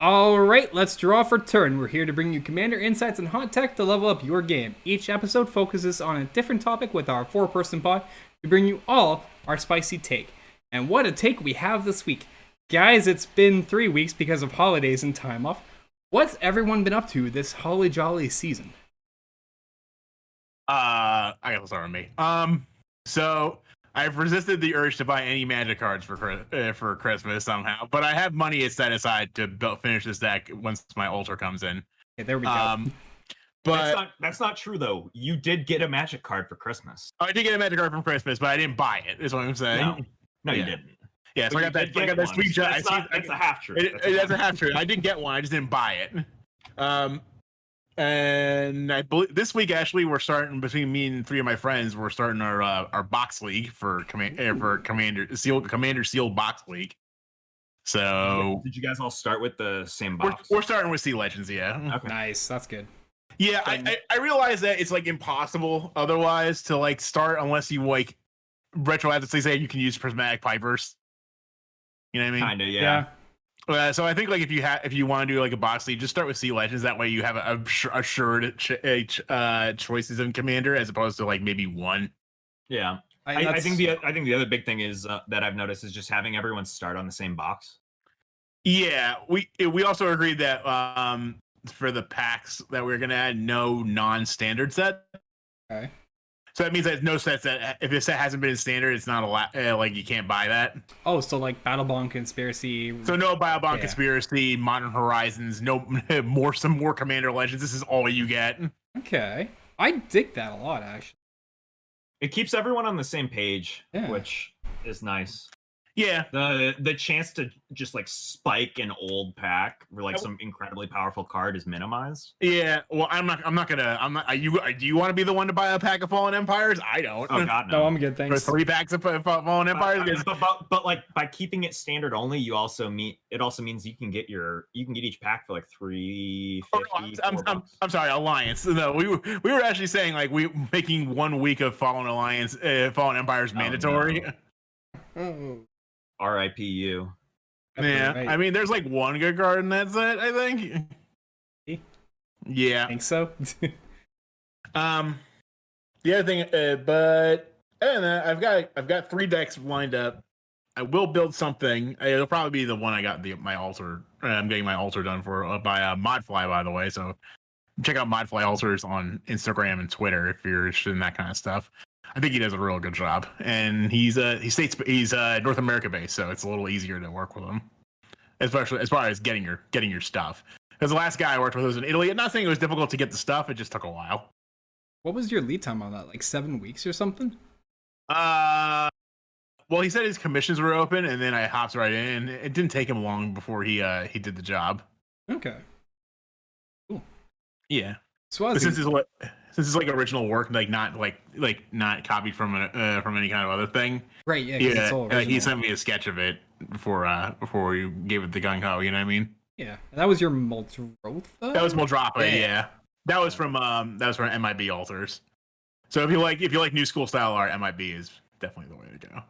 Alright, let's draw for turn. We're here to bring you Commander insights and hot tech to level up your game. Each episode focuses on a different topic with our 4-person pod to bring you all our spicy take. And what a take we have this week. Guys, it's been 3 weeks because of holidays and time off. What's everyone been up to this holly jolly season? I gotta start with me. So I've resisted the urge to buy any Magic cards for Christmas somehow, but I have money set aside to finish this deck once my altar comes in. Okay, there we go. But that's not true though. You did get a Magic card for Christmas. I did get a Magic card from Christmas, but I didn't buy it. Is what I'm saying. No, Yeah. you didn't. Yeah, so I got that sweet jar. That's a half truth. That's a half truth. I didn't get one. I just didn't buy it. And I believe this week actually we're starting between me and 3 of my friends. We're starting our box league for Commander Sealed box league. So did you guys all start with the same box? we're starting with Sea Legends, yeah. Okay. Nice, that's good. Yeah, I realize that it's like impossible otherwise to like start unless you like retroactively say you can use Prismatic Pipers. You know what I mean? Kinda, yeah. So I think like if you want to do like a box league, just start with Sea Legends. That way you have assured choices in Commander as opposed to like maybe one. Yeah. I think the other big thing is that I've noticed is just having everyone start on the same box. Yeah, we also agreed that for the packs that we're gonna add no non-standard set. Okay. So that means that no sets that if a set hasn't been in standard, it's not like you can't buy that. Oh, so like Battlebond Conspiracy. So no Biobond Conspiracy, Modern Horizons, no some more Commander Legends. This is all you get. Okay. I dig that a lot, actually. It keeps everyone on the same page, Yeah. which is nice. Yeah. The chance to just like spike an old pack for like some incredibly powerful card is minimized. Yeah. Well, I'm not do you want to be the one to buy a pack of Fallen Empires? I don't. Oh god, No, no. I'm good, For thanks. 3 packs of Fallen Empires. But like by keeping it standard only, you also it also means you can get each pack for like $3.50. I'm sorry, Alliance. No, we were actually saying like we making 1 week of Fallen Empires mandatory. Oh. RIP you. Yeah, Right. I mean, there's like one good card in that set, I think. Yeah. I think so. The other thing, but other than that, I've got 3 decks lined up. I will build something. It'll probably be the one I got my altar. I'm getting my altar done for by Modfly, by the way. So check out Modfly altars on Instagram and Twitter if you're interested in that kind of stuff. I think he does a real good job, and he's North America based, so it's a little easier to work with him, especially as far as getting your stuff. Because the last guy I worked with was in Italy. I'm not saying it was difficult to get the stuff; it just took a while. What was your lead time on that? Like 7 weeks or something? Well, he said his commissions were open, and then I hopped right in. It didn't take him long before he did the job. Okay. Cool. Yeah. Swazi. Since it's like original work, like not copied from any kind of other thing. Right, yeah, 'cause it's all he original. sent me a sketch of it before we gave it the gung ho. You know what I mean? Yeah. And that was your Muldrotha? That was Moldrapa, yeah. That was from MIB altars. So if you like new school style art, MIB is definitely the way to go.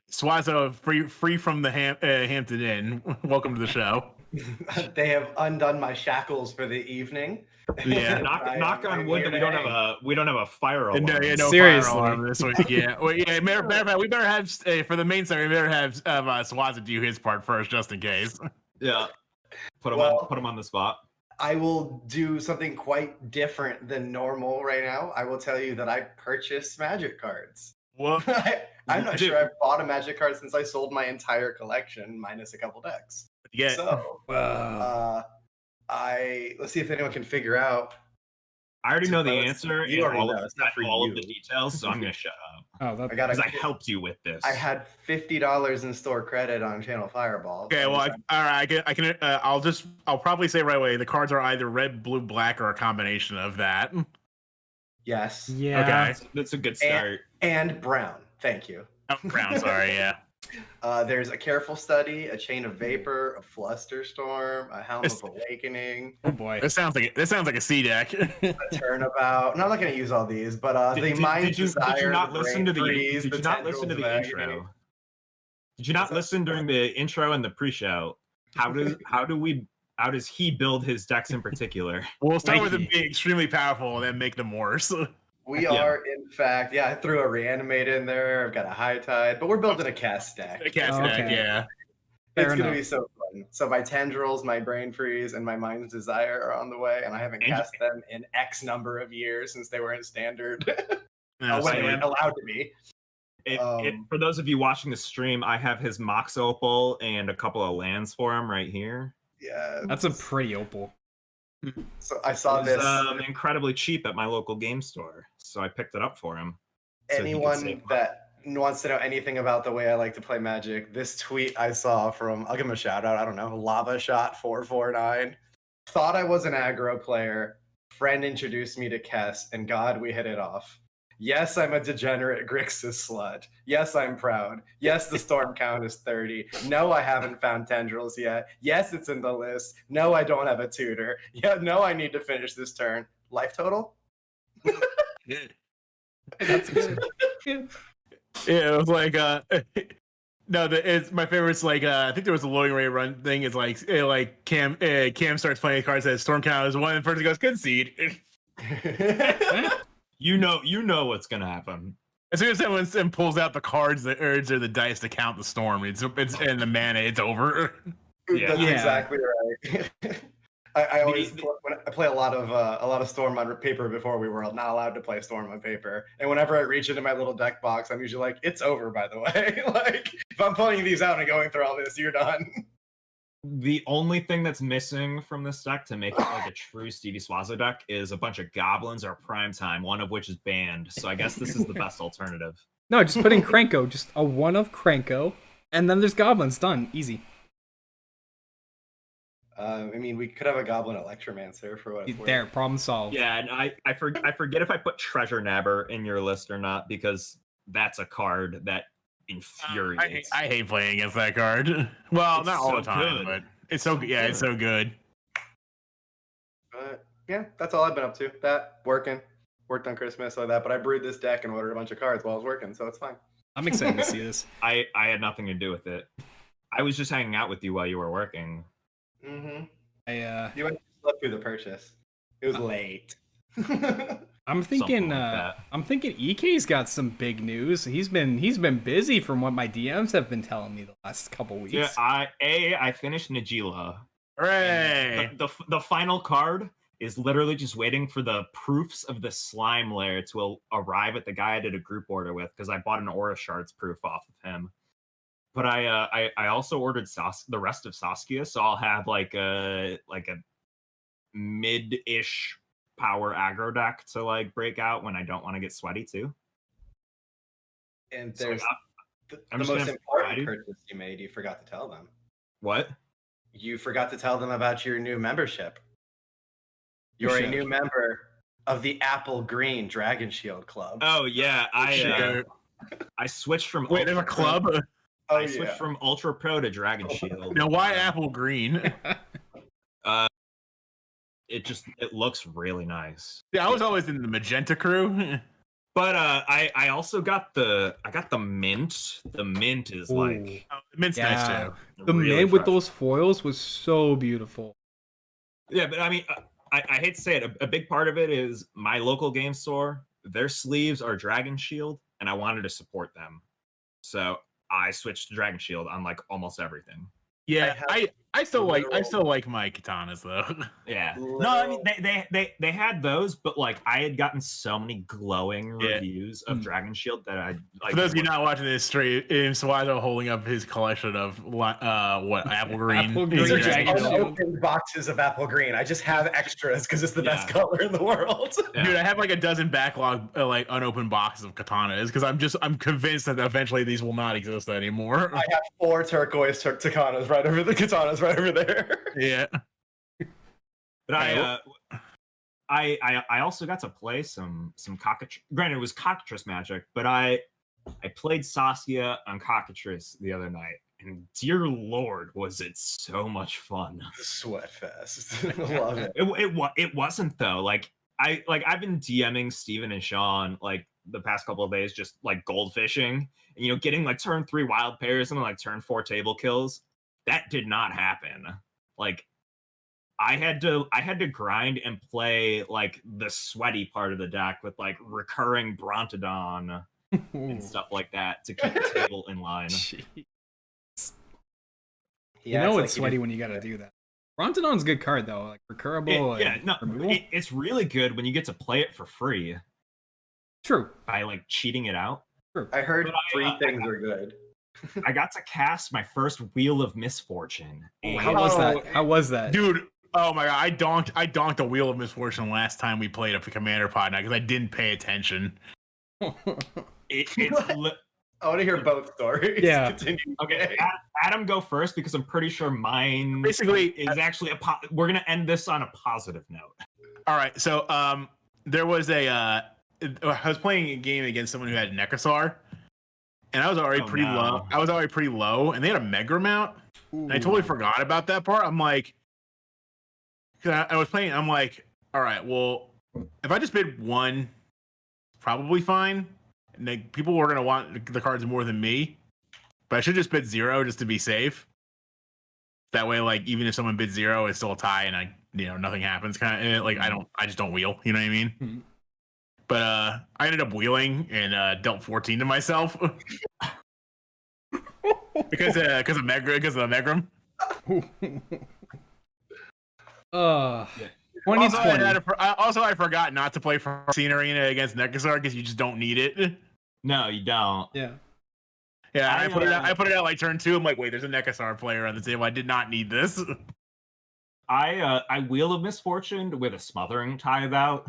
Swazo, free from the Hampton Inn. Welcome to the show. They have undone my shackles for the evening. Yeah. knock on wood that we don't have a fire alarm. No Seriously. fire alarm this week. Yeah. Well, yeah. Matter of fact, we better have for the main side. We better have Swazo do his part first, just in case. Yeah. Put him on the spot. I will do something quite different than normal right now. I will tell you that I purchased Magic cards. Well, I'm not sure I've bought a Magic card since I sold my entire collection, minus a couple decks. yeah. So, let's see if anyone can figure out. I already know the answer. You already know. It's not for all of you. the details, so I'm gonna shut up. Oh, Because I helped you with this. I had $50 in store credit on Channel Fireball. Okay, well, all right. I can. I'll probably say right away. The cards are either red, blue, black, or a combination of that. Yes. yeah. Okay. That's a good start. And brown. Thank you. Oh, brown. Sorry. Yeah. There's a Careful Study, a Chain of Vapor, a Flusterstorm, a Helm of Awakening, Oh boy. This sounds like a C deck. a Turnabout. No, I'm not going to use all these, but the Mind Desire. Did you not listen to the Freeze, Did you not listen to the Tendrils of intro? Agony. Did you not listen during the intro and the pre-show? how does he build his decks in particular? We'll start with them Mikey. being extremely powerful and then make them worse. We Yeah. are, in fact, I threw a reanimate in there. I've got a high tide, but we're building a cast deck. The cast Okay. deck, yeah. Fair It's going to enough. be so fun. So my tendrils, my brain freeze, and my mind's desire are on the way, and I haven't And- cast them in X number of years since they were in standard. Yeah, when they sweet. were allowed to be. For those of you watching the stream, I have his Mox Opal and a couple of lands for him right here. Yeah. That's a pretty opal. So I saw It this. was incredibly cheap at my local game store, so I picked it up for him. so he could Anyone save money. that wants to know anything about the way I like to play Magic, this tweet I saw from, I'll give him a shout out, I don't know, Lava Shot 449. Thought I was an aggro player. Friend introduced me to Kess, and God, we hit it off. Yes, I'm a degenerate Grixis slut. Yes, I'm proud. Yes, the storm count is 30. No, I haven't found tendrils yet. Yes, it's in the list. No, I don't have a tutor. Yeah, no, I need to finish this turn. Life total? That's good. Good. Yeah, it was like no, it's my favorite's like I think there was a loading rate run thing. It's like Cam starts playing a card that says storm count is 1, and the person goes concede. You know what's gonna happen. As soon as someone pulls out the cards, the urge or the dice to count the storm, it's and the mana, it's over. Yeah. That's Yeah. exactly right. I always when I play a lot of Storm on paper before we were not allowed to play Storm on paper, and whenever I reach into my little deck box, I'm usually like, "It's over." By the way, like if I'm pulling these out and going through all this, you're done. The only thing that's missing from this deck to make it like a true Stevie Swazo deck is a bunch of goblins or prime time, one of which is banned. So I guess this is the best alternative. No, just put in Krenko. Just a 1 of Krenko, and then there's goblins. Done. Easy. I mean, we could have a Goblin Electromancer for what it's worth. There, problem solved. Yeah, and I forget if I put Treasure Nabber in your list or not, because that's a card that infuriates. I hate playing against that card. Well, It's not all so the time, good. but it's so yeah, it's so good. But yeah, that's all I've been up to. That worked on Christmas like that. But I brewed this deck and ordered a bunch of cards while I was working, so it's fine. I'm excited to see this. I had nothing to do with it. I was just hanging out with you while you were working. Mm-hmm. I You went through the purchase. It was late. I'm thinking Something like that. I'm thinking EK's got some big news. He's been busy from what my DMs have been telling me the last couple weeks. Yeah, I finished Najila. Hooray! The final card is literally just waiting for the proofs of the slime layer to arrive at the guy I did a group order with, because I bought an Aura Shards proof off of him. But I also ordered the rest of Saskia, so I'll have like a mid-ish power aggro deck to like break out when I don't want to get sweaty too. And So there's the I'm most just gonna important you. purchase you made. You forgot to tell them. What? You forgot to tell them about your new membership. You're a Shit. new member of the Apple Green Dragon Shield Club. Oh yeah, Shit. I switched from Wait, there's a Ultra Pro- club. I switched from Ultra Pro to Dragon Shield. Now, why apple green? It looks really nice. Yeah, I was always in the magenta crew. But I also got the mint. The mint is Ooh. like Mint's nice Yeah. too. The really mint with fresh. those foils was so beautiful. Yeah, but I mean, I hate to say it. A big part of it is my local game store. Their sleeves are Dragon Shield, and I wanted to support them, so I switched to Dragon Shield on like almost everything. Yeah, I still literal- like my katanas though. Yeah. No, I mean they had those, but like I had gotten so many glowing Yeah. reviews of Dragon Shield that I like. For those of you not watching this straight, Swazo holding up his collection of what apple green. Apple These green are just Dragon Shield. unopened boxes of Apple Green. I just have extras because it's the best Yeah. color in the world. Yeah. Dude, I have like a dozen backlog like unopened boxes of katanas because I'm convinced that eventually these will not exist anymore. I have 4 turquoise katanas right over the katanas right over there. Yeah. But Okay, I also got to play some cockatrice. Granted, it was cockatrice magic, but I played Saskia on cockatrice the other night, and dear lord, was it so much fun. Sweat fest. Love it. It wasn't though. Like I've been DMing Steven and Sean like the past couple of days, just like goldfishing, and getting like turn 3 wild pairs and like turn 4 table kills. that did not happen. Like I had to grind and play like the sweaty part of the deck with like recurring Brontodon and stuff like that to keep the table in line. Jeez. He You know acts like it's he sweaty didn't- when you gotta do that. Brontodon's a good card though, like recurable. Yeah, and no, removal. it's really good when you get to play it for free True. by like cheating it out. I heard But free things are good. I got to cast my first Wheel of Misfortune. and- How was that? How was that? Dude, oh my god, I donked a Wheel of Misfortune last time we played a Commander Pod night because I didn't pay attention. it's I want to hear both stories. Yeah. Continue. okay. Adam, go first because I'm pretty sure mine Basically, is actually we're gonna end this on a positive note. all right, so there was I was playing a game against someone who had Nekasar, and I was already Oh, pretty no. low. I was already pretty low, and they had a Mega Mount. And I totally forgot about that part. I'm like, 'cause I was playing. I'm like, all right, well, if I just bid one, probably fine. And like, people were gonna want the cards more than me, but I should just bid 0 just to be safe. That way, like, even if someone bids 0, it's still a tie, and nothing happens. Kind of like I just don't wheel. You know what I mean? Mhm. But I ended up wheeling and dealt 14 to myself because of the Megram. Uh, Yeah. 2020. Also, I forgot not to play Francine Arena against Nekasar because you just don't need it. No, you don't. Yeah. Yeah, I put it out. I I put it out like turn 2. I'm like, wait, there's a Nekasar player on the table. I did not need this. I Wheel of Misfortune with a Smothering Tithe out.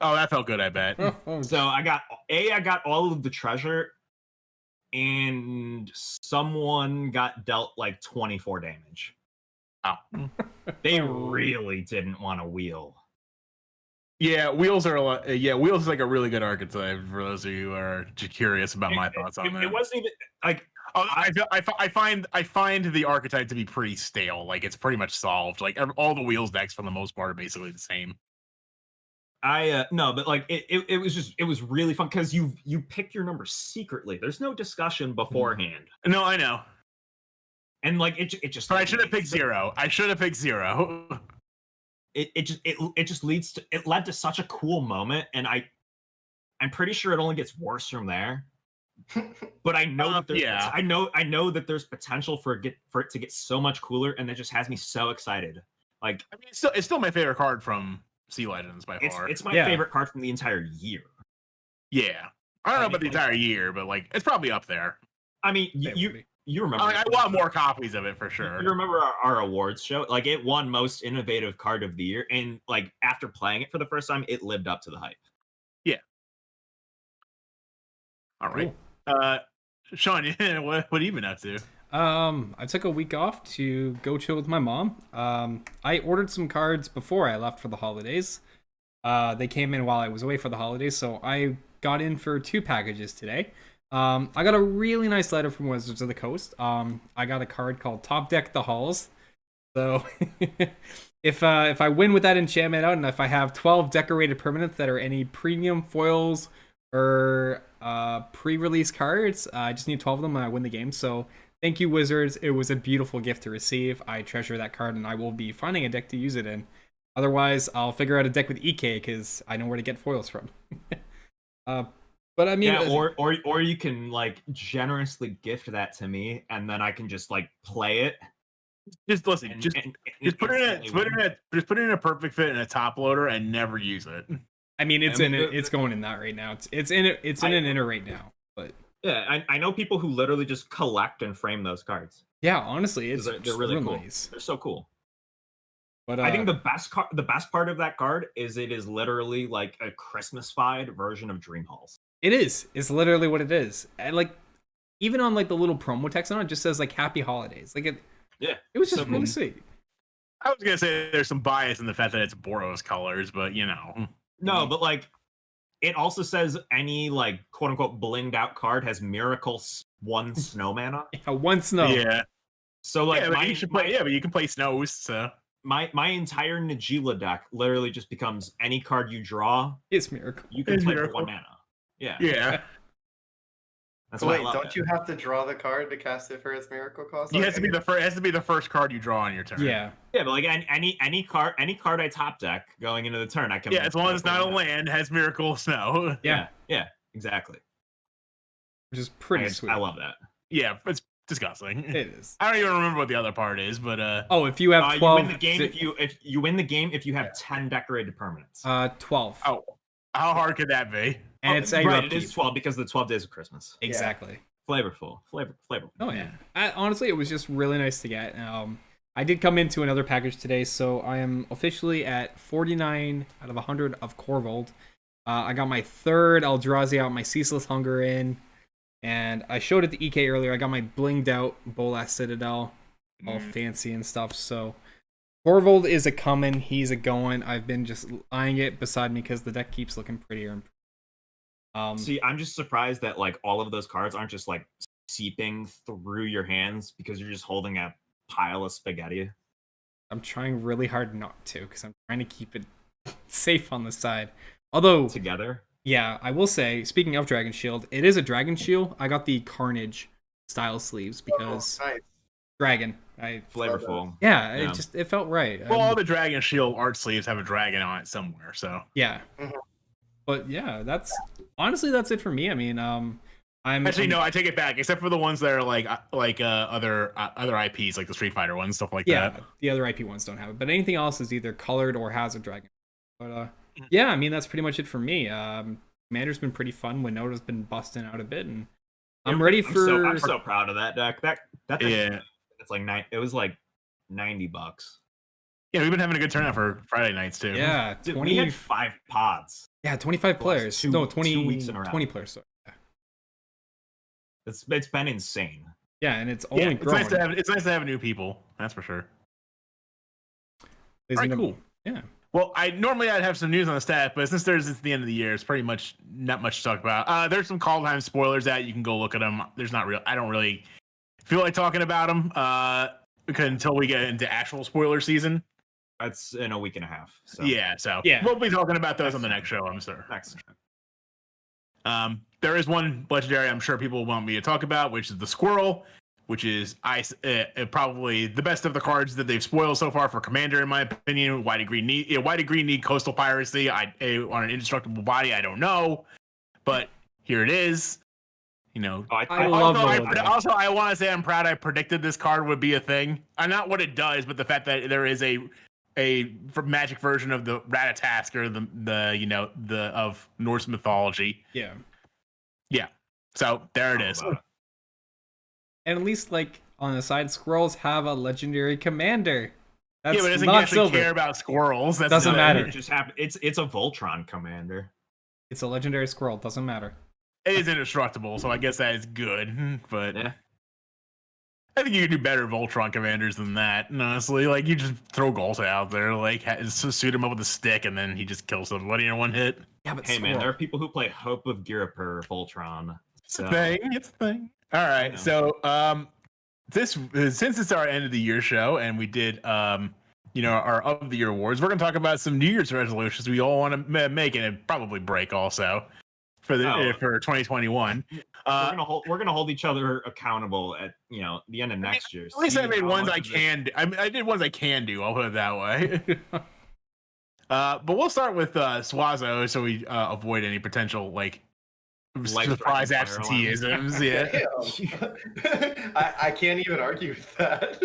Oh, that felt good. I bet. So I got all of the treasure, and someone got dealt like 24 damage. Oh. They really didn't want to wheel. Yeah, wheels are a lot. Yeah, wheels is like a really good archetype for those of you who are curious about my thoughts on that. It wasn't even like Oh, I find the archetype to be pretty stale. Like it's pretty much solved. Like all the wheels decks for the most part are basically the same. no, but like it was really fun because you pick your number secretly. There's no discussion beforehand, No, I know. and like it just. But I should have picked 0. I should have picked 0. It just leads to it led to such a cool moment, and I'm pretty sure it only gets worse from there. But I know that there's yeah. I know that there's potential for it to get so much cooler, and that just has me so excited. Like I mean, it's still my favorite card from Sea Legends by far. it's my Yeah. favorite card from the entire year. Yeah, I don't know I about the mean, entire year, but like it's probably up there. I mean, It would be. you remember? I want more copies of it for sure. You remember our awards show? Like it won most innovative card of the year, and like after playing it for the first time, it lived up to the hype. All right, Cool. Sean, what have you been up to? I took a week off to go chill with my mom. I ordered some cards before I left for the holidays. They came in while I was away for the holidays, so I got in for 2 packages today. I got a really nice letter from Wizards of the Coast. I got a card called Top Deck the Halls. So if I win with that enchantment out, and if I have 12 decorated permanents that are any premium foils or pre-release cards, I just need 12 of them and I win the game. So thank you, Wizards. It was a beautiful gift to receive. I treasure that card, and I will be finding a deck to use it in. Otherwise, I'll figure out a deck with EK because I know where to get foils from. But I mean, Yeah, or you can like generously gift that to me, and then I can just like play it. Just listen. And, Just put it in a perfect fit in a top loader and never use it. I mean, it's I mean, in it. It's going in that right now. It's in it. It's in an inner right now. But Yeah, I know people who literally just collect and frame those cards. yeah, honestly, it's They're really real cool. nice. They're so cool. But I think the best part of that card is it is literally like a Christmas-fied version of Dream Halls. it is. It's literally what it is. And like, even on like the little promo text on it, just says like "Happy Holidays." Like it. Yeah, It was just so really cool. sweet. I was gonna say there's some bias in the fact that it's Boros colors, but you know. No, but like, it also says any like quote unquote blinged out card has Miracle 1 snow mana. Yeah, one snow. Yeah. So like, yeah, but you should play. Yeah, but you can play snows. So my entire Najila deck literally just becomes any card you draw, It's miracle. you can It's play for Miracle. 1 mana. Yeah. yeah. That's why I Wait, love don't it. you have to draw the card to cast it for its miracle cost? It has to be the first. It has to be the first card you draw on your turn. Yeah. Yeah, but like any card I top deck going into the turn, I can. Yeah, as long as it's not a land, has Miracle Snow. Yeah, exactly. Which is pretty sweet. I love that. Yeah, it's disgusting. It is. I don't even remember what the other part is, but Oh, if you have 12, you win the game if you win the game if you have 10 decorated permanents. 12. Oh, how hard could that be? And it's at your right. It upkeep. is 12 because the 12 days of Christmas. Exactly. Flavorful. Oh yeah. Honestly, it was just really nice to get. I did come into another package today, so I am officially at 49 out of 100 of Corvold. I got my third Eldrazi out, my Ceaseless Hunger in, and I showed it to EK earlier. I got my blinged out Bolas Citadel, all fancy and stuff. So Corvold is a coming. He's a going. I've been just eyeing it beside me because the deck keeps looking prettier and See, I'm just surprised that like all of those cards aren't just like seeping through your hands because you're just holding a pile of spaghetti. I'm trying really hard not to because I'm trying to keep it safe on the side. Although, Together. yeah, I will say, speaking of Dragon Shield, it is a Dragon Shield. I got the Carnage style sleeves because nice. Dragon. Flavorful. Yeah, Yeah. it felt right. Well, all the Dragon Shield art sleeves have a dragon on it somewhere, so. Yeah. Mhm. But yeah, that's it for me. I mean, I'm Actually, no, I take it back. Except for the ones that are like other IPs, like the Street Fighter ones, stuff like yeah, that. the other IP ones don't have it, but anything else is either colored or has a dragon. But yeah, I mean that's pretty much it for me. Commander's been pretty fun. Winota's been busting out a bit, and I'm ready for. I'm so proud of that deck. That deck, Yeah. It's like it was like $90. Yeah, we've been having a good turnout for Friday nights too. Yeah, Dude, 20. we had 5 pods. Yeah, 25 players. two- No, 20 2 weeks in a row. 20 players. Sorry. It's been insane. Yeah, and it's only Yeah, it's growing. nice to have new people. That's for sure. Isn't Alright, it- cool. Yeah. Well, I'd have some news on the stat, but since it's the end of the year, it's pretty much not much to talk about. There's some call time spoilers that you can go look at them. I don't really feel like talking about them until we get into actual spoiler season. That's in a week and a half. So Yeah, so Yeah. we'll be talking about those on the next show, I'm sure. next. There is one legendary I'm sure people want me to talk about, which is the Squirrel, which is probably the best of the cards that they've spoiled so far for Commander, in my opinion. Why did Green need Coastal Piracy on an indestructible body? I don't know, but here it is. You know, I love also, I want to say I'm proud I predicted this card would be a thing. Not what it does, but the fact that there is a Magic version of the Ratatasker, the of Norse mythology. Yeah. So there it is. And at least, like, on the side, squirrels have a legendary commander. That's Yeah, but it doesn't not actually silver. care about squirrels. That's Doesn't not- matter. It just happened. It's a Voltron commander. It's a legendary squirrel. Doesn't matter. It is indestructible, so I guess that is good. But Yeah. I think you can do better Voltron commanders than that. And honestly, like you just throw Galta out there, like suit him up with a stick, and then he just kills somebody in one hit. Yeah, but Hey man, squirrel. there are people who play Hope of Girapur Voltron. It's a thing. It's a thing. All right. So since it's our end of the year show, and we did our of the year awards, we're gonna talk about some New Year's resolutions we all want to make and probably break also for 2021. We're gonna hold each other accountable at the end of next year. At least I See made how ones much I of it- can do. I did ones I can do. I'll put it that way. But we'll start with Swazo, so we avoid any potential surprise Life-threatening fire absenteeisms. Yeah. Damn. I can't even argue with that.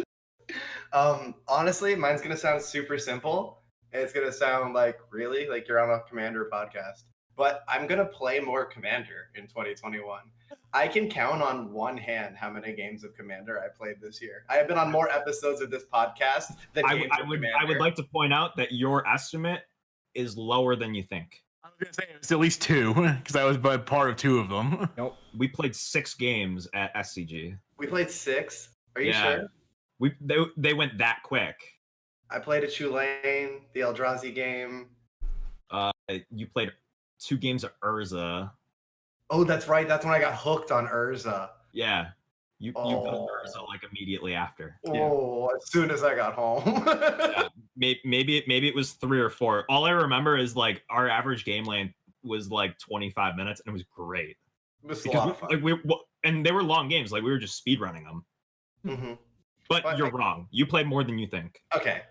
Honestly, mine's gonna sound super simple. It's gonna sound like you're on a Commander podcast. But I'm gonna play more Commander in 2021. I can count on one hand how many games of Commander I played this year. I have been on more episodes of this podcast than games of Commander. I would like to point out that your estimate is lower than you think. I was gonna say it was at least 2 because I was part of 2 of them. Nope. We played 6 games at SCG. We played 6. Are you Yeah. sure? They went that quick. I played a Tulane, the Eldrazi game. You played 2 games of Urza. Oh, that's right. That's when I got hooked on Urza. Yeah. You got Oh. Urza like immediately after. Oh, as soon as I got home. Yeah. Maybe it was 3 or 4. All I remember is like our average game length was like 25 minutes and it was great. It was a lot of fun. and they were long games. Like we were just speed running them. Mm-hmm. But you're wrong. You played more than you think. Okay.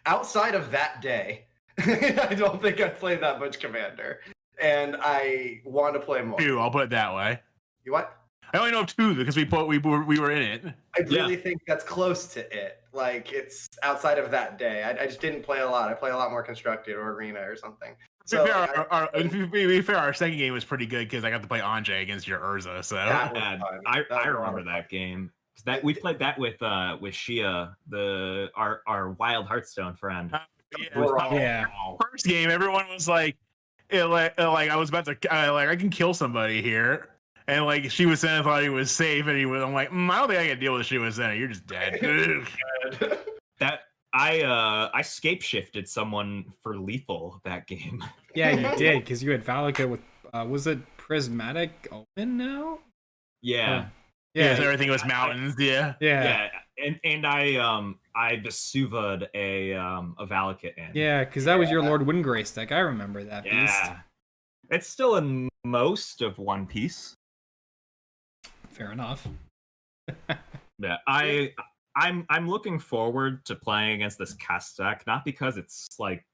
Outside of that day, I don't think I played that much Commander, and I want to play more. 2, I'll put it that way. You what? I only know of 2 because we were in it. I really think that's close to it. Like, it's outside of that day. I just didn't play a lot. I play a lot more Constructed or Arena or something. So, to be fair, our second game was pretty good because I got to play Anjay against your Urza. So I remember that game. That we played that with Shia, our Wild Hearthstone friend. First game, everyone was like I was about to I can kill somebody here. And like she was saying, I thought he was safe, and I'm like, I don't think I can deal with she was saying. You're just dead. That I scape shifted someone for lethal that game. Yeah, you did because you had Valaka with was it Prismatic Omen now? Yeah. Yeah, so everything was mountains. Yeah. And I Vesuva'd a Valakut in. Yeah, because that was your Lord Windgrace deck. I remember that beast. It's still in most of One Piece. Fair enough. Yeah, I'm looking forward to playing against this cast deck, not because it's like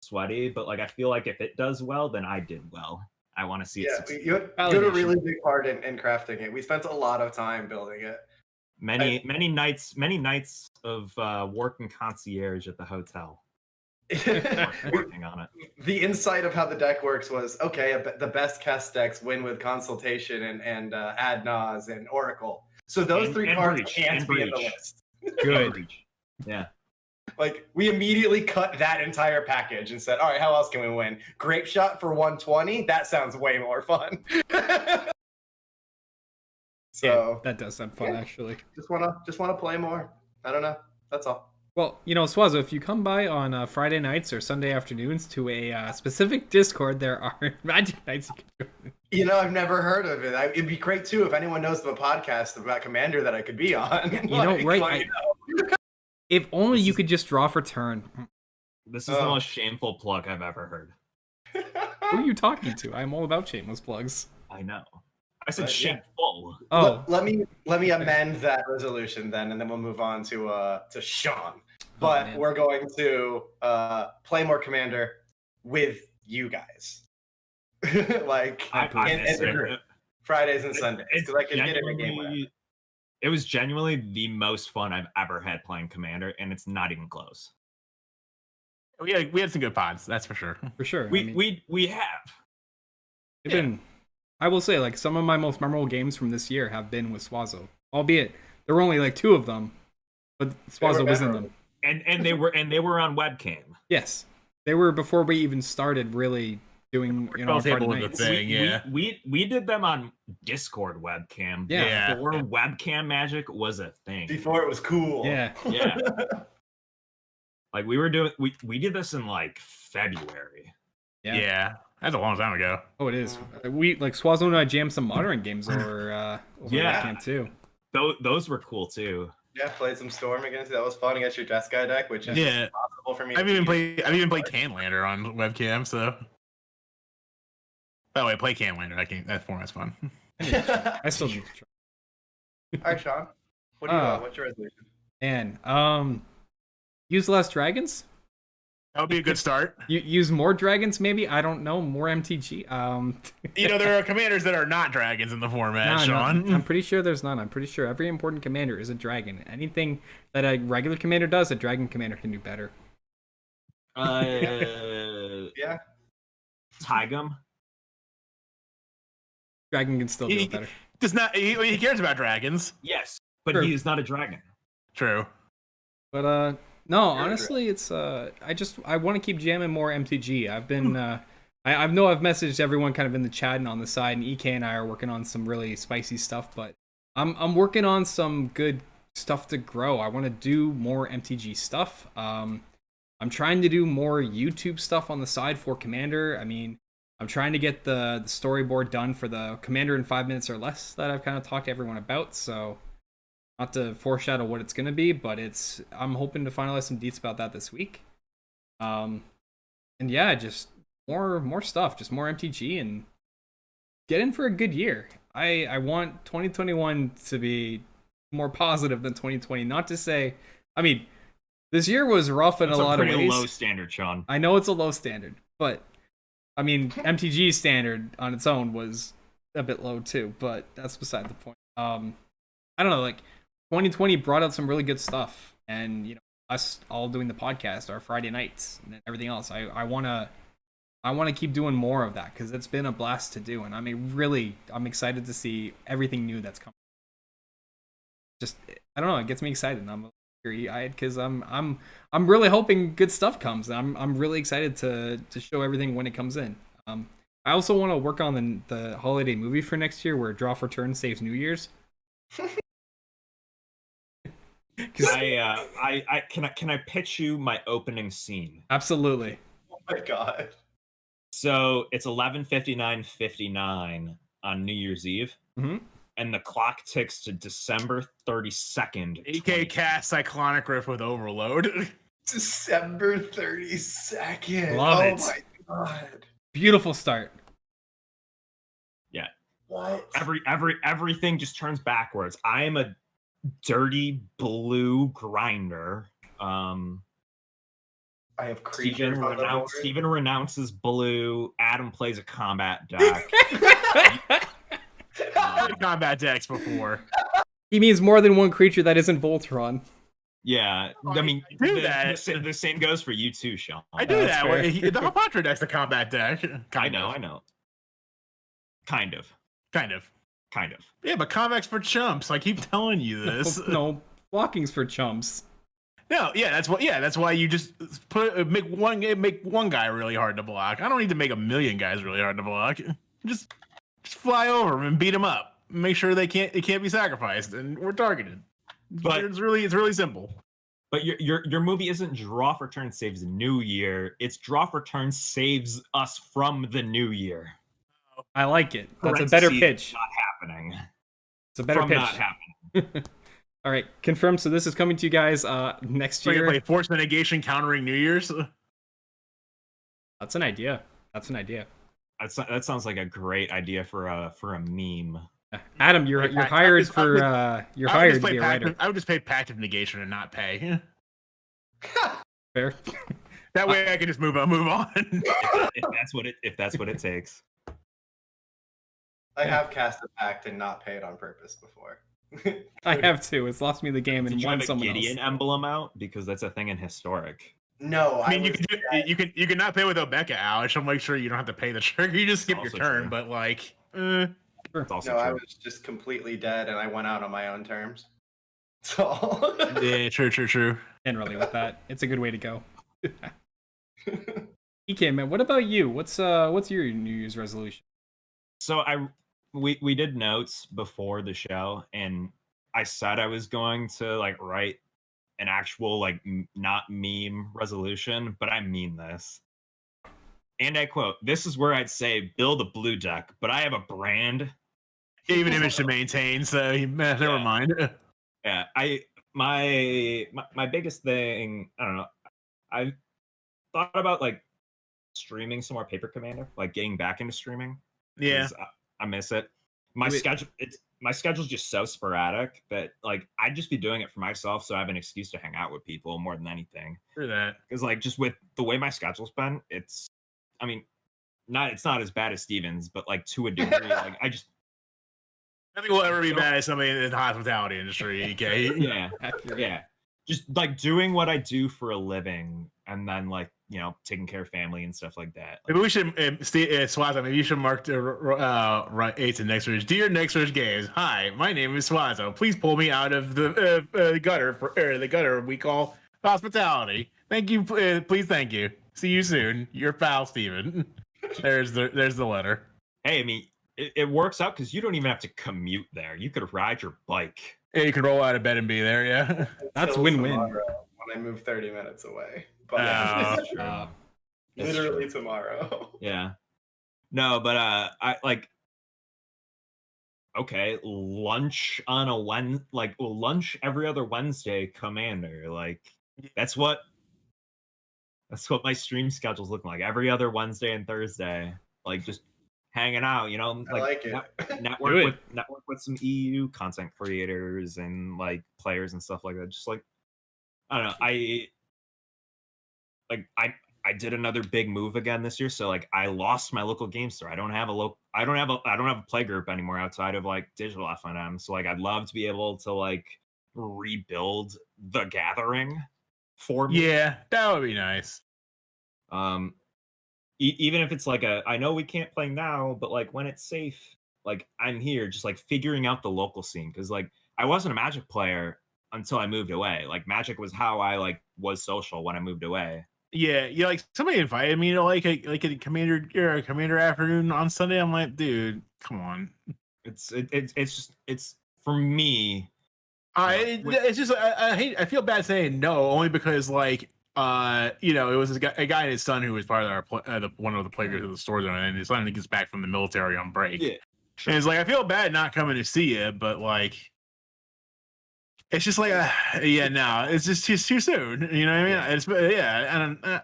sweaty, but like I feel like if it does well, then I did well. I want to see it succeed. You had a really big part in crafting it. We spent a lot of time building it. Many nights of working concierge at the hotel. Working on it. The insight of how the deck works was okay. The best cast decks win with Consultation and Ad Naz and Oracle. So those three cards can't be in the list. Good. Yeah. Like we immediately cut that entire package and said, "All right, how else can we win? Grape Shot for 120? That sounds way more fun." So that does sound fun, actually. Just wanna play more. I don't know. That's all. Well, Swazo, if you come by on Friday nights or Sunday afternoons to a specific Discord, there are Magic nights you can join. I've never heard of it. It'd be great too if anyone knows of a podcast about Commander that I could be on. If only you could just draw for turn. This is the most shameful plug I've ever heard. Who are you talking to? I'm all about shameless plugs. I know. I said shameful. Oh, let me amend that resolution then, and then we'll move on to Sean. But we're going to play more Commander with you guys, like Fridays and Sundays, because I can get in a game with it. It was genuinely the most fun I've ever had playing Commander, and it's not even close. We had some good pods, that's for sure. For sure. We have. It's been. I will say, like, some of my most memorable games from this year have been with Swazo. Albeit there were only like 2 of them, but Swazo was in them. And they were on webcam. Yes, they were before we even started really doing Friday nights. We did them on Discord webcam. Yeah. Before webcam magic was a thing. Before it was cool. Yeah. Like we did this in like February. Yeah. That's a long time ago. Oh, it is. We like Swazo and I jammed some modern games over webcam too. Those were cool too. Yeah, played some Storm against that was fun against your Jeskai deck, which is possible for me. I've even played Canlander on webcam, so. By the way, play Canlander. That format's fun. I still need to try. All right, Sean. What do you want? What's your resolution? And use less dragons. That would be a good start. Use more dragons, maybe. I don't know. More MTG. There are commanders that are not dragons in the format, Sean. I'm pretty sure there's none. I'm pretty sure every important commander is a dragon. Anything that a regular commander does, a dragon commander can do better. Yeah. Tigum. Dragon can still do it better. Does not. He cares about dragons. Yes, but he is not a dragon. True. But no, honestly, it's I want to keep jamming more MTG. I've been I've messaged everyone kind of in the chat and on the side, and EK and I are working on some really spicy stuff, but I'm working on some good stuff to grow. I want to do more MTG stuff. I'm trying to do more YouTube stuff on the side for Commander. I mean, I'm trying to get the storyboard done for the Commander in 5 minutes or less that I've kind of talked to everyone about, so not to foreshadow what it's going to be, but I'm hoping to finalize some deets about that this week. And yeah, just more stuff, just more MTG, and get in for a good year. I want 2021 to be more positive than 2020. Not to say, I mean, this year was rough in That's a lot of pretty ways. low standard, Sean. I know it's a low standard, but I mean, MTG's standard on its own was a bit low too. But that's beside the point. I don't know. Like 2020 brought out some really good stuff, and you know, us all doing the podcast, our Friday nights, and everything else. I wanna keep doing more of that because it's been a blast to do, and I'm excited to see everything new that's coming. Just I don't know, it gets me excited. And I'm teary-eyed because I'm really hoping good stuff comes. I'm really excited to show everything when it comes in. I also want to work on the holiday movie for next year where Draw for Turn saves New Year's. Can I pitch you my opening scene? Absolutely. Oh my god. So it's 11:59:59 on New Year's Eve, and the clock ticks to December 32nd. AK cast Cyclonic Rift with Overload. December 32nd. Love it. Oh my god. Beautiful start. Yeah. What? Everything just turns backwards. I am a dirty blue grinder. I have creatures on the board. Steven renounces blue. Adam plays a combat deck. Combat decks before. He means more than one creature that isn't Voltron. Yeah, I mean, I do that. The same goes for you too, Sean. I do That's that. fair. The Hapatra deck's a combat deck. I know. Kind of. Yeah, but convex for chumps. I keep telling you this. No, blocking's for chumps. No, that's why you just make one guy really hard to block. I don't need to make a million guys really hard to block. Just fly over them and beat them up. Make sure it can't be sacrificed, and we're targeted. But it's really simple. But your movie isn't Draw for Turn saves the New Year. It's Draw for Turn saves us from the New Year. I like it. That's a better pitch. Not happening. It's a better pitch. Not happening. All right, confirmed. So this is coming to you guys next So year. you play Force Negation countering New Year's. That's an idea. That sounds like a great idea for a meme. Adam, you're hired for you're hired to be a writer. I would just pay Pact Negation and not pay. Fair. That way I can just move on. if that's what it takes. I have cast a pact and not paid on purpose before. I have too. It's lost me the game and Did you won have a someone Gideon else. emblem out? Because that's a thing in Historic. No, I mean, you can not pay with Obeka, Alex. I'll make sure you don't have to pay the trigger. You just skip your turn, true. but like, It's also No, true. I was just completely dead and I went out on my own terms. That's all. yeah, true. Generally with that, it's a good way to go. EK, man, what about you? What's your New Year's resolution? So we did notes before the show, and I said I was going to like write an actual like not meme resolution, but I mean this. And I quote, "This is where I'd say build a blue deck, but I have a brand, Even image to maintain, so never mind." Yeah, my biggest thing, I don't know. I thought about like streaming some more Paper Commander, like getting back into streaming. Yeah, I miss it. My schedule's just so sporadic that like I'd just be doing it for myself, so I have an excuse to hang out with people more than anything. for that. Because like just with the way my schedule's been, it's not as bad as Steven's, but like to a degree, like I Nothing will ever be bad as somebody in the hospitality industry. EK. yeah, just like doing what I do for a living, and then like taking care of family and stuff like that. Maybe we should, Swazo, maybe you should mark the eights in next Ridge. Dear Next Ridge Games, hi, my name is Swazo. Please pull me out of the gutter we call hospitality. Thank you, please, thank you. See you soon. Your pal, Steven. There's the letter. Hey, I mean, it works out because you don't even have to commute there. You could ride your bike. Yeah, you can roll out of bed and be there. Yeah, That's Until win-win. tomorrow, when I move 30 minutes away. But That's true. That's literally true. tomorrow. Yeah. No, but I like. Okay, lunch on a lunch every other Wednesday, Commander. Like that's what my stream schedule's looking like every other Wednesday and Thursday. Like just hanging out, I like it. network with some EU content creators and like players and stuff like that. Just like I don't know, I did another big move again this year, so like I lost my local game store. I don't have a play group anymore outside of like digital FNM. So like I'd love to be able to like rebuild the gathering for me. Yeah, that would be nice. Even if it's like I know we can't play now, but like when it's safe, like I'm here just like figuring out the local scene, because like I wasn't a Magic player until I moved away. Like Magic was how I like was social when I moved away. Yeah, like somebody invited me to like a commander afternoon on Sunday. I'm like, dude, come on. It's just for me. It's just I feel bad saying no, only because like it was a guy and his son who was part of our one of the players of the store zone, and his son gets back from the military on break. Yeah, sure. And it's like I feel bad not coming to see you, but like it's just like no, it's just too soon. You know what I mean? Yeah. It's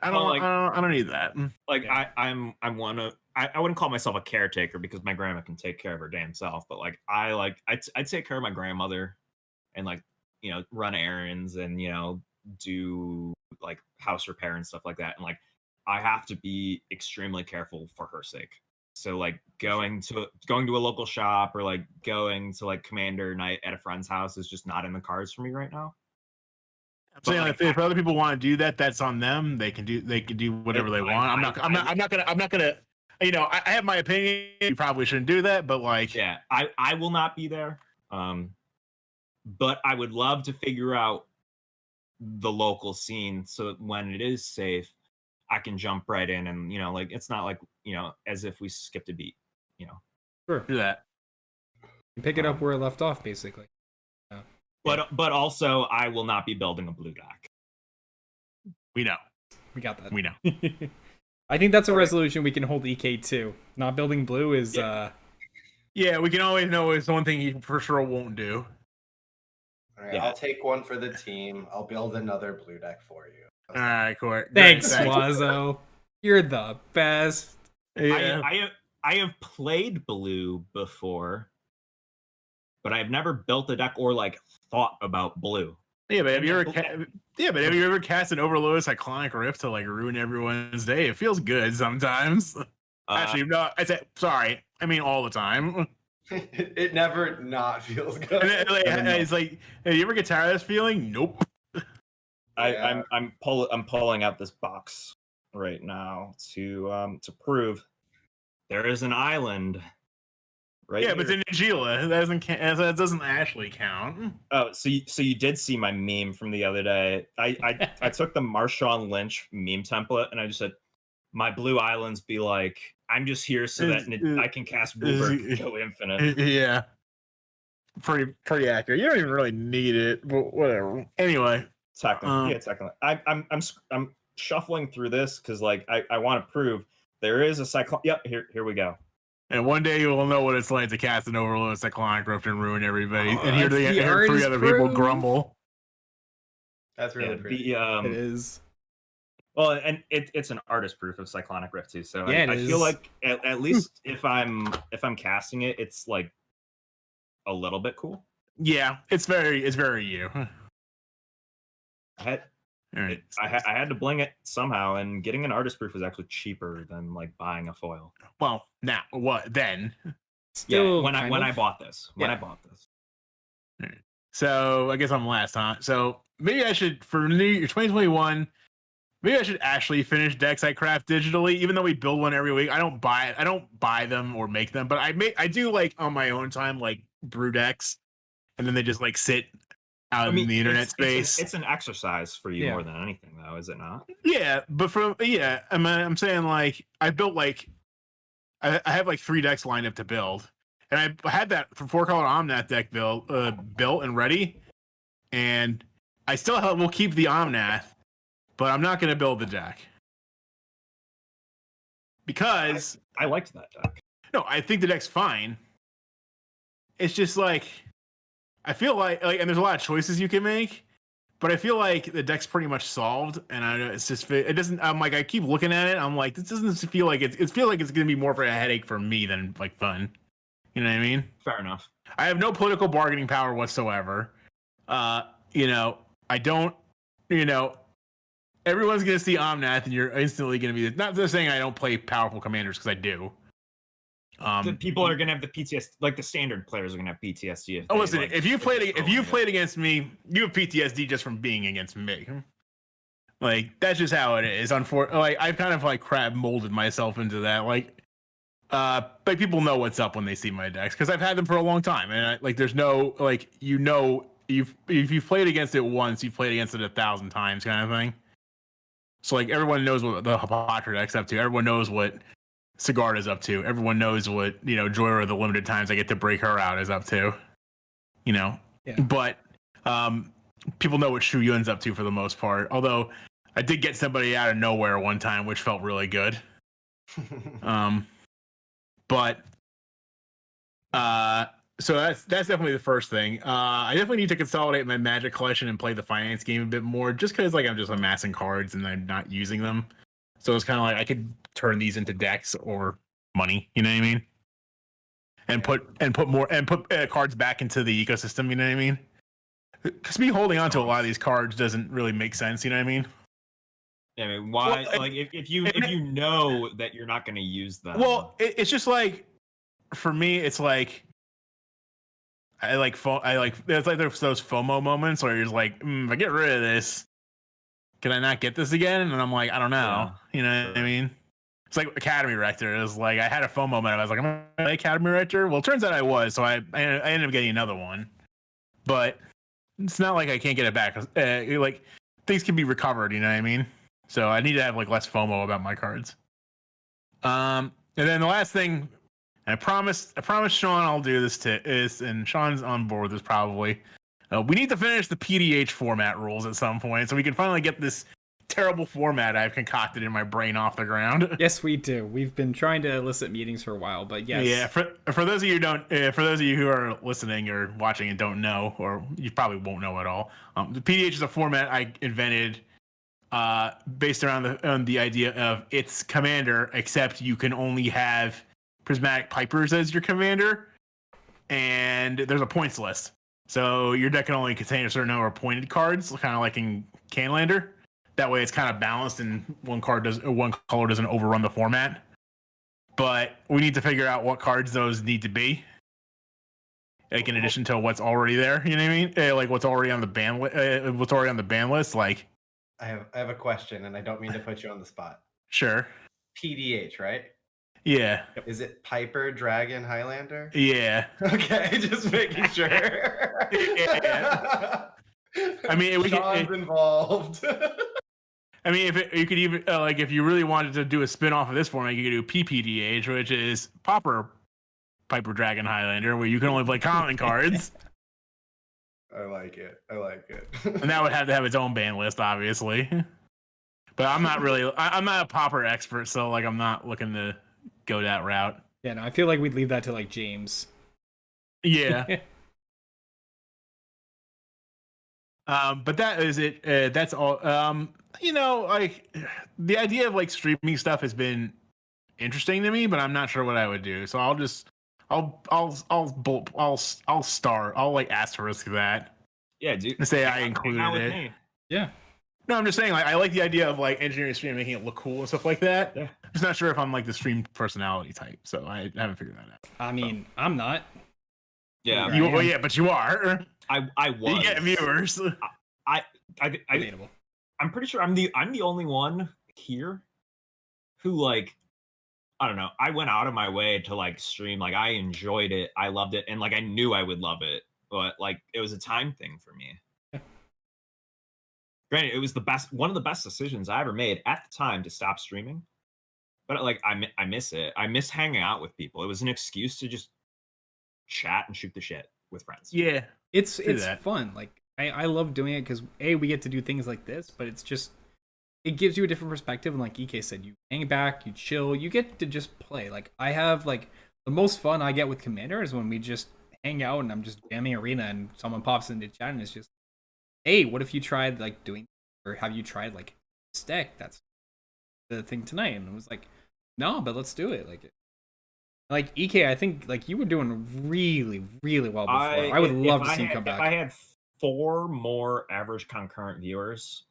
I don't need that. Like I wouldn't call myself a caretaker because my grandma can take care of her damn self, but like I take care of my grandmother and like run errands and do like house repair and stuff like that, and like I have to be extremely careful for her sake. So like going to a local shop or like going to like commander night at a friend's house is just not in the cards for me right now. I'm saying like, if other people want to do that, that's on them. They can do whatever they want. I'm not gonna I have my opinion. You probably shouldn't do that, but like I will not be there. But I would love to figure out the local scene so that when it is safe, I can jump right in and like it's not like as if we skipped a beat. Sure. Do that. You pick it up where it left off, basically. But also, I will not be building a blue deck. We know. We got that. We know. I think that's a resolution we can hold EK to. Not building blue is Yeah, we can always know it's one thing he for sure won't do. All right, I'll take one for the team. I'll build another blue deck for you. All right, Court. Thanks, Wazo. You're the best. Yeah. I have played blue before, but I've never built a deck or like thought about blue. Yeah, but have you ever cast an Overload Cyclonic Rift to like ruin everyone's day? It feels good sometimes. Actually, no. Sorry. I mean all the time. It never not feels good. It's like, hey, you ever get tired of this feeling? Nope. I'm pulling out this box right now to prove there is an island right here. But it's in Nagila. That doesn't actually count. Oh, so you did see my meme from the other day. I took the Marshawn Lynch meme template and I just said, my blue islands be like, I'm just here so that I can cast Bluebird and go infinite. Yeah. Pretty accurate. You don't even really need it, but whatever. Anyway. Technically. I'm shuffling through this because like I want to prove there is a cyclone. Yep, here we go. And one day you will know what it's like to cast an Overload Cyclonic Rift and ruin everybody. And hear three other people grumble. That's really pretty. It is. Well, and it's an artist proof of Cyclonic Rift too. So yeah, I feel like at least if I'm casting it, it's like a little bit cool. Yeah, it's very you. I had to bling it somehow, and getting an artist proof was actually cheaper than like buying a foil. Well, now what then? Still when I bought this. So I guess I'm last, huh? So maybe I should, for New Year 2021, maybe I should actually finish decks I craft digitally, even though we build one every week. I don't buy them or make them, but I do like on my own time like brew decks, and then they just like sit out in the internet space. It's an exercise for you more than anything, though, is it not? Yeah, but I'm saying like I built like I have like 3 decks lined up to build, and I had that 4-color Omnath deck built and ready, and I still will keep the Omnath, but I'm not going to build the deck because I liked that deck. No, I think the deck's fine. It's just like I feel like and there's a lot of choices you can make, but I feel like the deck's pretty much solved, and it's just it doesn't. I'm like I keep looking at it. I'm like this doesn't feel like it feel like it's gonna be more for a headache for me than like fun. You know what I mean? Fair enough. I have no political bargaining power whatsoever. You know, I don't. You know, everyone's gonna see Omnath, and you're instantly gonna be not just saying I don't play powerful commanders because I do. The people are gonna have the PTSD, like the standard players are gonna have PTSD. Oh, listen, if you played against me, you have PTSD just from being against me. Like that's just how it is. Unfortunately, like I've kind of like crab molded myself into that. Like people know what's up when they see my decks because I've had them for a long time, and like there's no like if you've played against it once, you've played against it 1,000 times, kind of thing. So like everyone knows what the Hapatra deck's up to. Everyone knows what Sigarda's up to. Everyone knows what, you know, Joyra, the limited times I get to break her out, is up to. You know? Yeah. But people know what Shu Yun's up to for the most part. Although I did get somebody out of nowhere one time, which felt really good. So that's definitely the first thing. I definitely need to consolidate my Magic collection and play the finance game a bit more, just because like I'm just amassing cards and I'm not using them. So it's kind of like I could turn these into decks or money, you know what I mean? And put cards back into the ecosystem, you know what I mean? Because me holding on to a lot of these cards doesn't really make sense, you know what I mean? I mean, why? Well, like if you know that you're not going to use them. Well, it's just like for me, it's like there's like those FOMO moments where you're just like, if I get rid of this, can I not get this again? And I'm like, I don't know. Yeah, you know what I mean? It's like Academy Rector. It was like I had a FOMO moment. I was like, am I Academy Rector? Well, it turns out I was, so I ended up getting another one. But it's not like I can't get it back. Like things can be recovered, you know what I mean? So I need to have like less FOMO about my cards. And then the last thing, and I promised Sean I'll do this and Sean's on board with this probably. We need to finish the PDH format rules at some point so we can finally get this terrible format I've concocted in my brain off the ground. Yes, we do. We've been trying to elicit meetings for a while, but yes. Yeah, for those of you who are listening or watching and don't know, or you probably won't know at all, the PDH is a format I invented based on the idea of its commander, except you can only have Prismatic Pipers as your commander, and there's a points list. So your deck can only contain a certain number of pointed cards, kind of like in Canlander. That way it's kind of balanced and one color doesn't overrun the format. But we need to figure out what cards those need to be. Like in addition to what's already there, you know what I mean? Like what's already on the ban list. Like I have a question, and I don't mean to put you on the spot. Sure. PDH, right? Yeah. Is it Piper, Dragon, Highlander? Yeah. Okay, just making sure. Yeah. I mean, Sean's involved. I mean, if you really wanted to do a spin-off of this format, you could do PPDH, which is Piper, Dragon, Highlander, where you can only play common cards. I like it. And that would have to have its own ban list, obviously. But I'm not a Pauper expert, so like I'm not looking to go that route. Yeah, no, I feel like we'd leave that to like James. Yeah. But that is it. That's all. You know, like the idea of like streaming stuff has been interesting to me, but I'm not sure what I would do. So I'll like asterisk that. Yeah, dude. And say I included it. Me. Yeah. No, I'm just saying, like, I like the idea of like engineering stream, making it look cool and stuff like that. Yeah. I'm just not sure if I'm like the stream personality type, so I haven't figured that out. I mean, I'm not. Yeah. Yeah, but you are. I was. You get viewers. Debatable. I'm pretty sure I'm the only one here who like, I don't know. I went out of my way to like stream. Like I enjoyed it. I loved it, and like I knew I would love it, but like it was a time thing for me. Granted, it was one of the best decisions I ever made at the time to stop streaming. But like, I miss it. I miss hanging out with people. It was an excuse to just chat and shoot the shit with friends. Yeah, it's fun. Like I love doing it because we get to do things like this, but it's just it gives you a different perspective. And like EK said, you hang back, you chill, you get to just play. Like I have like the most fun I get with Commander is when we just hang out and I'm just jamming arena and someone pops into chat and it's just hey, what if you tried like doing, or have you tried like this deck? That's the thing tonight. And it was like, no, but let's do it. Like EK, I think like you were doing really, really well before. I would love to see you come back. If I had 4 more average concurrent viewers,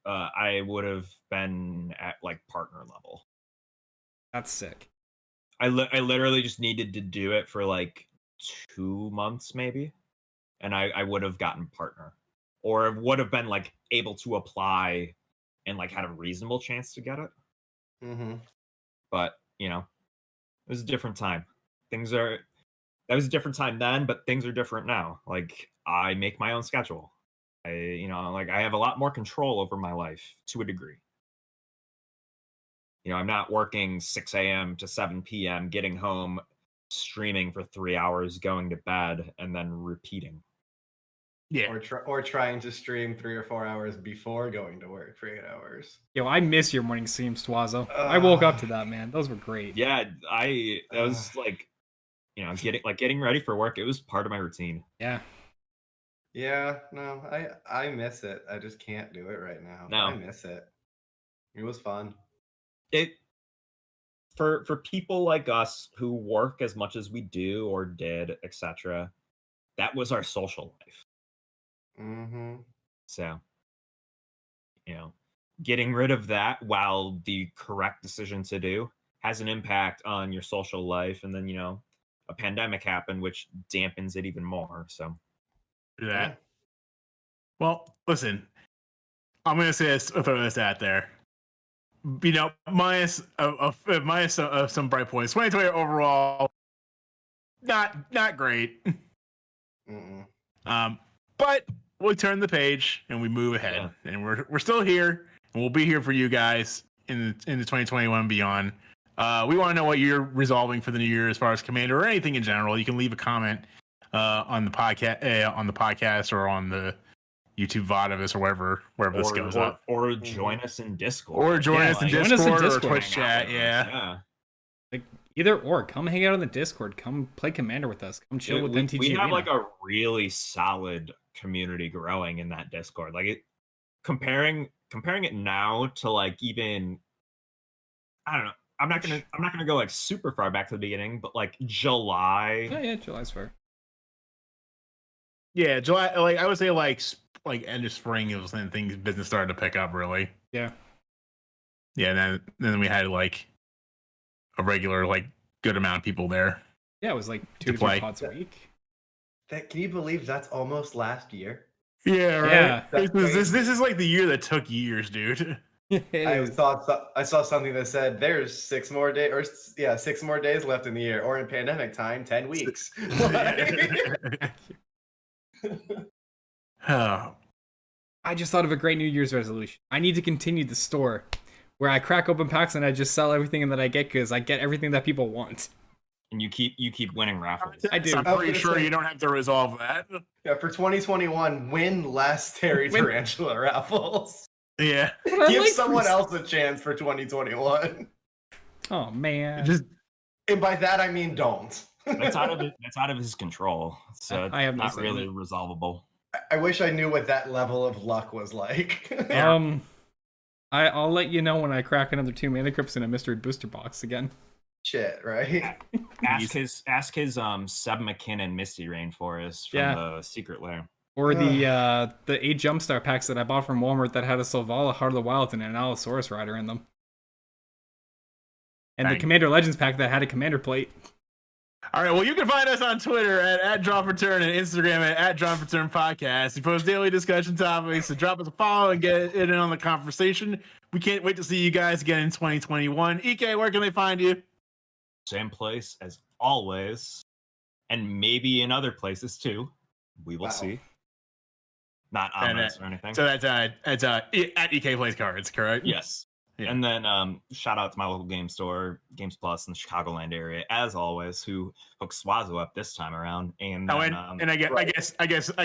I would have been at like partner level. That's sick. I literally just needed to do it for like 2 months maybe, and I would have gotten partner, or would have been like able to apply and like had a reasonable chance to get it. Mm-hmm. But you know, it was a different time. That was a different time then, but things are different now. Like I make my own schedule. I have a lot more control over my life to a degree. I'm not working 6 a.m. to 7 p.m., getting home, streaming for 3 hours, going to bed, and then repeating. Yeah. Or trying to stream 3 or 4 hours before going to work for 8 hours. Yo, I miss your morning streams, Twazo. I woke up to that, man. Those were great. Yeah, that was like, getting ready for work. It was part of my routine. Yeah. Yeah, no, I miss it. I just can't do it right now. No. I miss it. It was fun. For people like us who work as much as we do or did, etc., that was our social life. Mm-hmm. So, getting rid of that, while the correct decision to do, has an impact on your social life. And then, a pandemic happened, which dampens it even more. So, Do that. Yeah. Well, listen, I'm going to say this, throw this out there. Minus some bright points. 2020 overall, not great. Mm-mm. But we turn the page and we move ahead, and we're still here, and we'll be here for you guys in the 2021 and beyond. We want to know what you're resolving for the new year as far as Commander or anything in general. You can leave a comment on the podcast or on the YouTube VOD of us or wherever this goes up. Or join us in Discord. Or join us in Discord or Twitch chat. Yeah. Like either or. Come hang out on the Discord. Come play Commander with us. Come chill with MTG. We have like a really solid community growing in that Discord. Like comparing it now to like even, I don't know. I'm not gonna go like super far back to the beginning, but like July. Oh yeah, July's fair. Yeah, July. Like I would say, like end of spring, it was when business started to pick up. Really. Yeah. Yeah, and then we had like a regular good amount of people there. Yeah, it was like 2 to 3 pods a week. Can you believe that's almost last year? Yeah, right. Yeah. This is like the year that took years, dude. I saw something that said there's 6 more days, 6 more days left in the year, or in pandemic time, 10 weeks. Oh. I just thought of a great New Year's resolution. I need to continue the store where I crack open packs and I just sell everything that I get because I get everything that people want. And you keep winning raffles. I do. I'm pretty sure you don't have to resolve that. Yeah, for 2021, win less Terry Tarantula raffles. Yeah. Give someone else a chance for 2021. Oh man. And by that I mean don't. That's out of his control. So I have not really resolvable. I wish I knew what that level of luck was like. I'll let you know when I crack another 2 Mana Crypts in a mystery booster box again. Shit, right? Ask his Seb McKinnon Misty Rainforest from the Secret Lair. Or the 8 Jumpstart packs that I bought from Walmart that had a Selvala, Heart of the Wild, and an Allosaurus Rider in them. And the Commander Legends pack that had a Commander plate. All right, well, you can find us on Twitter at @DrawForTurn and Instagram at @DrawForTurn Podcast. We post daily discussion topics, so drop us a follow and get in on the conversation. We can't wait to see you guys again in 2021. EK, where can they find you? Same place as always, and maybe in other places too. We will see. Not ominous or anything. So that's at EK Plays Cards, correct? Yes. Yeah. And then shout out to my local game store, Games Plus in the Chicagoland area, as always, who hooked Swazo up this time around. And then, I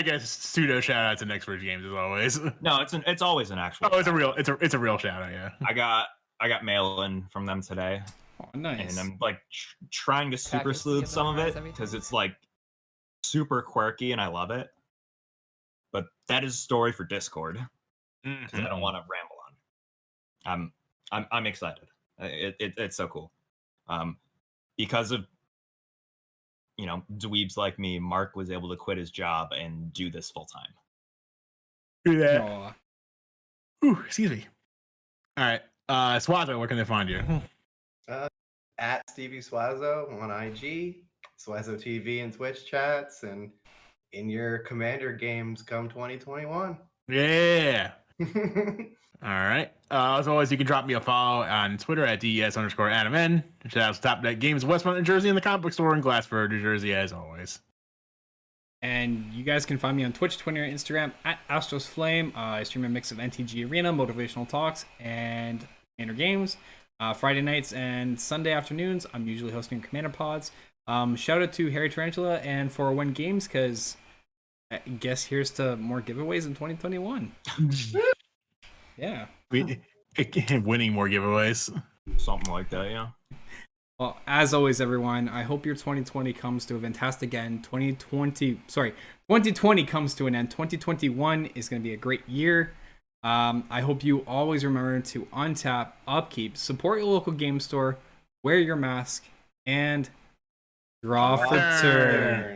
guess pseudo shout out to Next Bridge Games as always. No, it's always an actual. Oh, it's a real shout out. Yeah. I got mail in from them today. Oh, nice. And I'm like trying to super sleuth some of it because it's like super quirky and I love it. But that is a story for Discord because I don't Mhm. want to ramble on. I'm excited. It's so cool. Because of dweebs like me, Mark was able to quit his job and do this full time. Do that. Aw. Ooh, excuse me. All right. Swazo, where can they find you? At Stevie Swazo on IG, Swazo TV and Twitch chats, and in your Commander games come 2021. Yeah. All right. As always, you can drop me a follow on Twitter at DES_AdamN. Shout out to Top Deck Games, Westmont, New Jersey, and the comic book store in Glassford, New Jersey, as always. And you guys can find me on Twitch, Twitter, and Instagram at Astros Flame. I stream a mix of MTG Arena, motivational talks, and Commander games. Friday nights and Sunday afternoons, I'm usually hosting Commander pods. Shout out to Harry Tarantula and 401 Games, because I guess here's to more giveaways in 2021. Yeah. Winning more giveaways. Something like that, yeah. Well, as always, everyone, I hope your 2020 comes to a fantastic end. 2020 comes to an end. 2021 is going to be a great year. I hope you always remember to untap, upkeep, support your local game store, wear your mask, and draw for turn.